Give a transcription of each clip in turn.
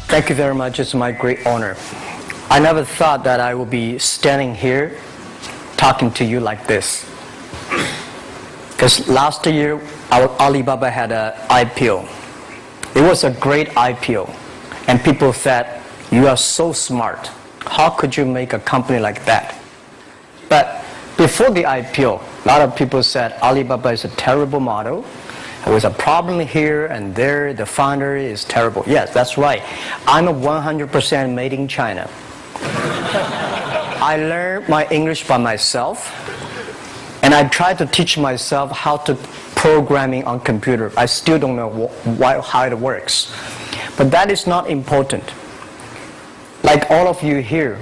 Thank you very much. It's my great honor. I never thought that I would be standing here talking to you like this. Because last year, Alibaba had an IPO. It was a great IPO. And people said, you are so smart. How could you make a company like that? But before the IPO, a lot of people said Alibaba is a terrible model. There was a problem here and there. The founder is terrible. Yes, that's right. I'm a 100% made in China. I learned my English by myself, and I tried to teach myself how to programming on computer. I still don't know how it works. But that is not important. Like all of you here,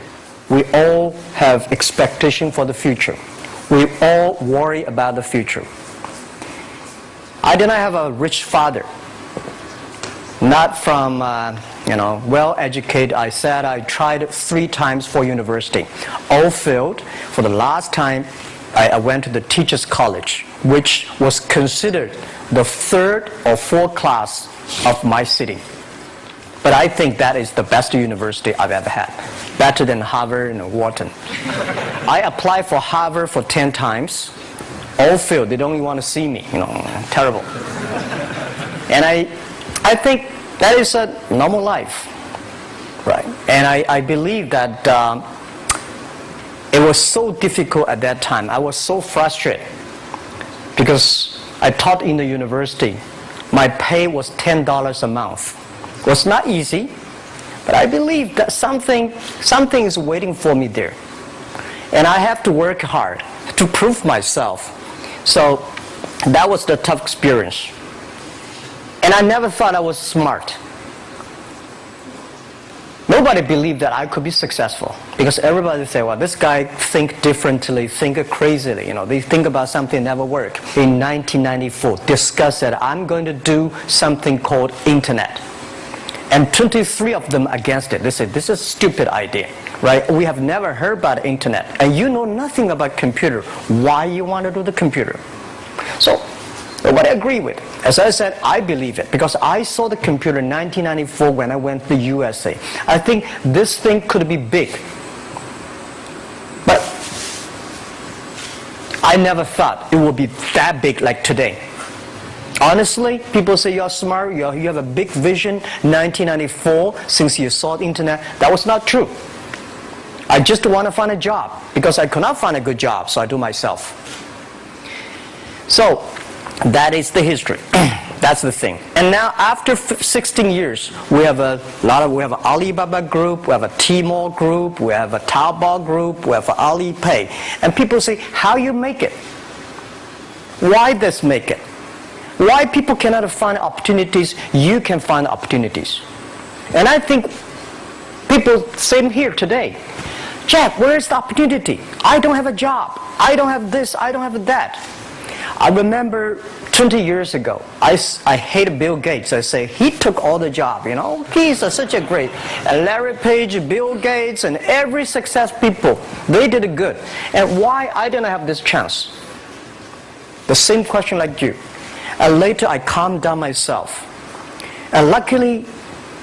we all have expectation for the future. We all worry about the future. I did not have a rich father. Not from, well-educated. I said I tried 3 times for university. All failed. For the last time, I went to the teacher's college, which was considered the 3rd or 4th class of my city. But I think that is the best university I've ever had. Better than Harvard and Wharton. I applied for Harvard for 10 times. All failed. They don't even want to see me. Terrible. And I think that is a normal life, right? And I believe that it was so difficult at that time. I was so frustrated because I taught in the university. My pay was $10 a month. It was not easy, but I believe that something is waiting for me there. And I have to work hard to prove myself. So that was the tough experience. And I never thought I was smart. Nobody believed that I could be successful because everybody say, well, this guy think differently, think crazily. They think about something never work. In 1994, discussed that I'm going to do something called internet. And 23 of them against it. They said, this is a stupid idea, right? We have never heard about internet. And you know nothing about computer. Why you want to do the computer? So nobody agreed with it. As I said, I believe it because I saw the computer in 1994 when I went to the USA. I think this thing could be big. But I never thought it would be that big like today. Honestly, people say you're smart, you have a big vision. 1994, since you saw the internet, that was not true. I just want to find a job because I could not find a good job, so I do myself. So that is the history. That's the thing. And now after 16 years, we have an Alibaba group, we have a Tmall group, we have a Taobao group, we have an Alipay. And people say, how you make it? Why this make it? Why people cannot find opportunities, you can find opportunities. And I think people, same here today. Jack, where is the opportunity? I don't have a job. I don't have this, I don't have that. I remember 20 years ago, I hated Bill Gates. I say, he took all the job, He's such a great. And Larry Page, Bill Gates, and every success people, they did it good. And why I didn't have this chance? The same question like you. And later I calmed down myself. And luckily,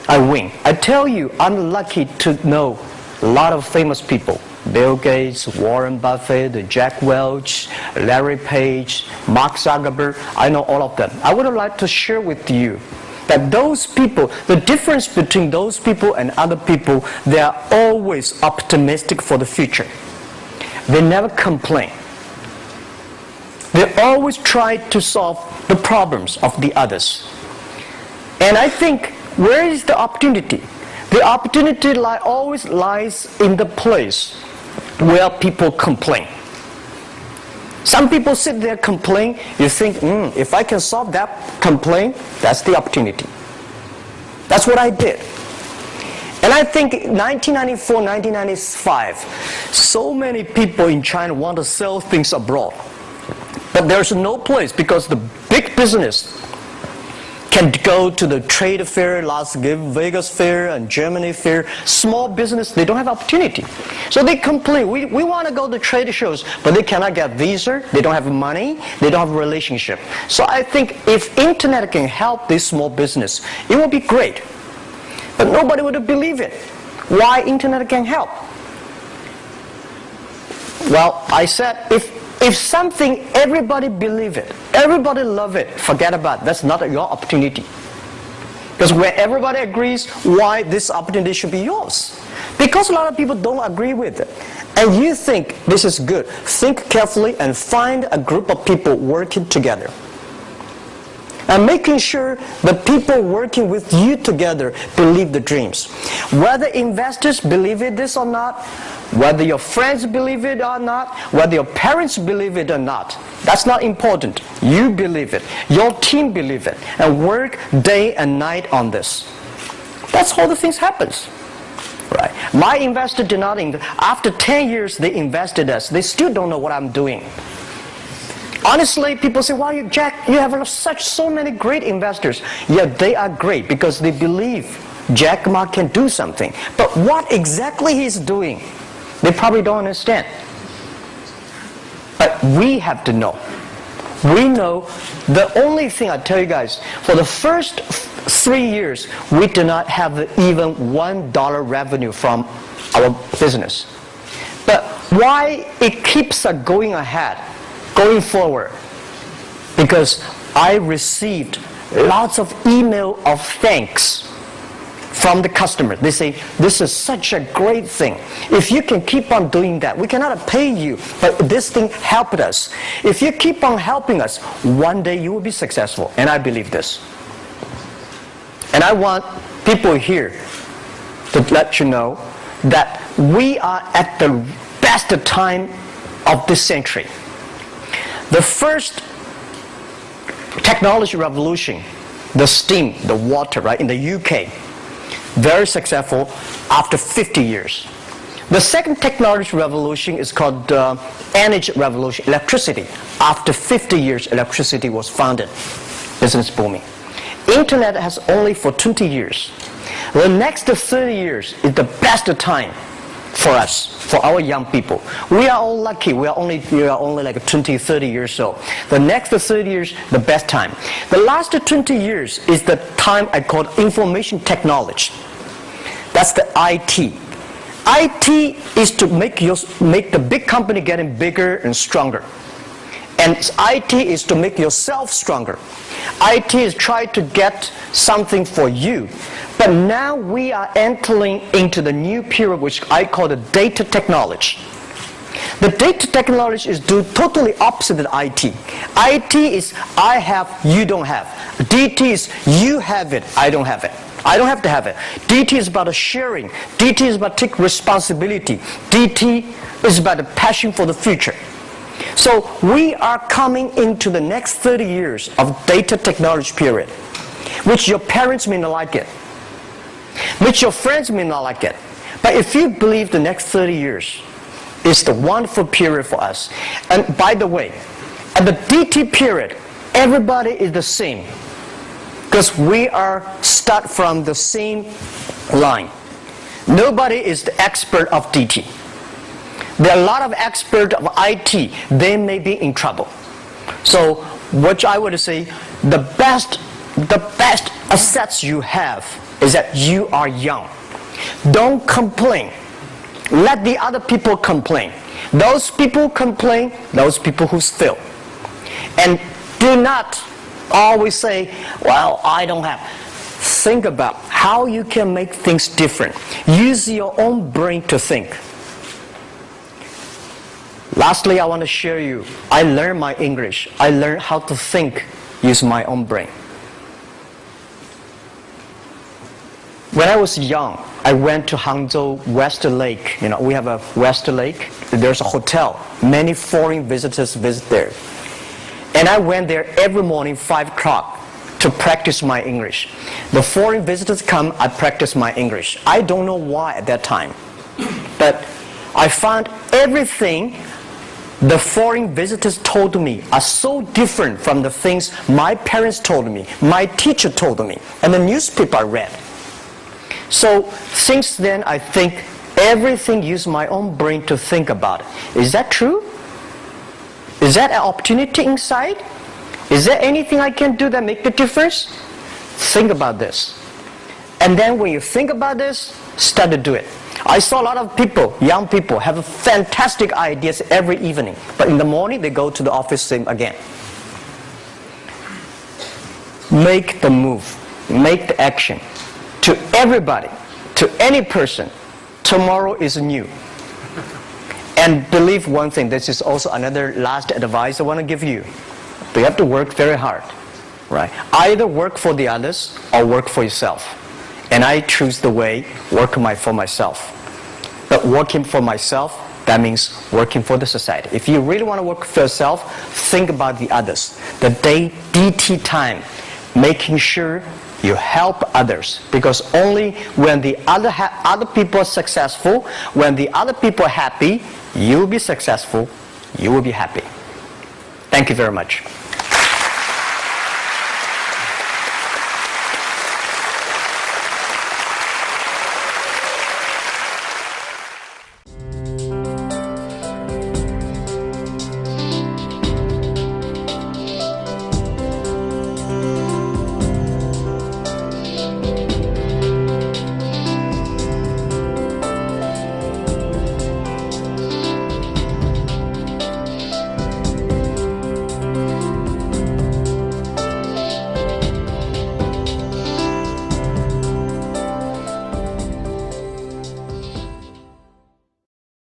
I win. I tell you, I'm lucky to know a lot of famous people. Bill Gates, Warren Buffett, Jack Welch, Larry Page, Mark Zuckerberg. I know all of them. I would like to share with you that those people, the difference between those people and other people, they are always optimistic for the future. They never complain. They always try to solve the problems of the others. And I think, where is the opportunity? The opportunity always lies in the place where people complain. Some people sit there complain. You think, if I can solve that complaint, that's the opportunity. That's what I did. And I think 1994, 1995, so many people in China want to sell things abroad. But there's no place because the big business can go to the trade fair, Las Vegas fair and Germany fair. Small business, they don't have opportunity. So they complain, we want to go to trade shows, but they cannot get visa, they don't have money, they don't have a relationship. So I think if internet can help this small business, it will be great. But nobody would believe it. Why internet can help? Well, I said, if something, everybody believe it, everybody love it, forget about it. That's not your opportunity. Because when everybody agrees, why this opportunity should be yours? Because a lot of people don't agree with it. And you think this is good. Think carefully and find a group of people working together. And making sure the people working with you together believe the dreams. Whether investors believe it this or not, whether your friends believe it or not, whether your parents believe it or not, that's not important. You believe it. Your team believe it. And work day and night on this. That's how the things happens. Right. My investor did not invest. After 10 years, they invested us. They still don't know what I'm doing. Honestly, people say, "Wow, Jack, you have so many great investors." Yeah, they are great because they believe Jack Ma can do something. But what exactly he's doing, they probably don't understand. But we have to know. We know the only thing I tell you guys, for the first 3 years, we do not have even $1 revenue from our business. But why it keeps us going ahead, going forward? Because I received lots of email of thanks from the customer. They say, "This is such a great thing. If you can keep on doing that, we cannot pay you, but this thing helped us. If you keep on helping us, one day you will be successful." And I believe this. And I want people here to let you know that we are at the best time of this century. The first technology revolution, the steam, the water, right, in the UK, very successful after 50 years. The second technology revolution is called energy revolution, electricity. After 50 years, electricity was founded, business booming. Internet has only for 20 years. The next 30 years is the best time for us, for our young people. We are all lucky. We are only like 20, 30 years old. The next 30 years, the best time. The last 20 years is the time I call information technology. That's the IT. IT is to make the big company getting bigger and stronger. And IT is to make yourself stronger. IT is trying to get something for you. But now we are entering into the new period which I call the data technology. The data technology is totally opposite of IT. IT is I have, you don't have. DT is you have it, I don't have it. I don't have to have it. DT is about sharing. DT is about taking responsibility. DT is about the passion for the future. So we are coming into the next 30 years of data technology period, which your parents may not like it, which your friends may not like it. But if you believe the next 30 years is the wonderful period for us. And by the way, at the DT period, everybody is the same. Because we are start from the same line. Nobody is the expert of DT. There are a lot of experts of IT. They may be in trouble. So what I would say, the best assets you have is that you are young. Don't complain. Let the other people complain. Those people complain, those people who fail. And do not always say, "Well, I don't have." Think about how you can make things different. Use your own brain to think. Lastly, I want to share you, I learned my English. I learned how to think using my own brain. When I was young, I went to Hangzhou West Lake. You know, we have a West Lake. There's a hotel. Many foreign visitors visit there. And I went there every morning, 5 o'clock, to practice my English. The foreign visitors come, I practice my English. I don't know why at that time. But I found everything the foreign visitors told me are so different from the things my parents told me, my teacher told me, and the newspaper I read. So since then, I think everything use my own brain to think about it. Is that true? Is that an opportunity inside? Is there anything I can do that make the difference? Think about this. And then when you think about this, start to do it. I saw a lot of people, young people, have fantastic ideas every evening. But in the morning, they go to the office same again. Make the move. Make the action. To everybody, to any person, tomorrow is new. And believe one thing, this is also another last advice I want to give you. But you have to work very hard. Right? Either work for the others or work for yourself. And I choose the way, work for myself. But working for myself, that means working for the society. If you really want to work for yourself, think about the others. The DT time, making sure you help others. Because only when the other people are successful, when the other people are happy, you will be successful, you will be happy. Thank you very much.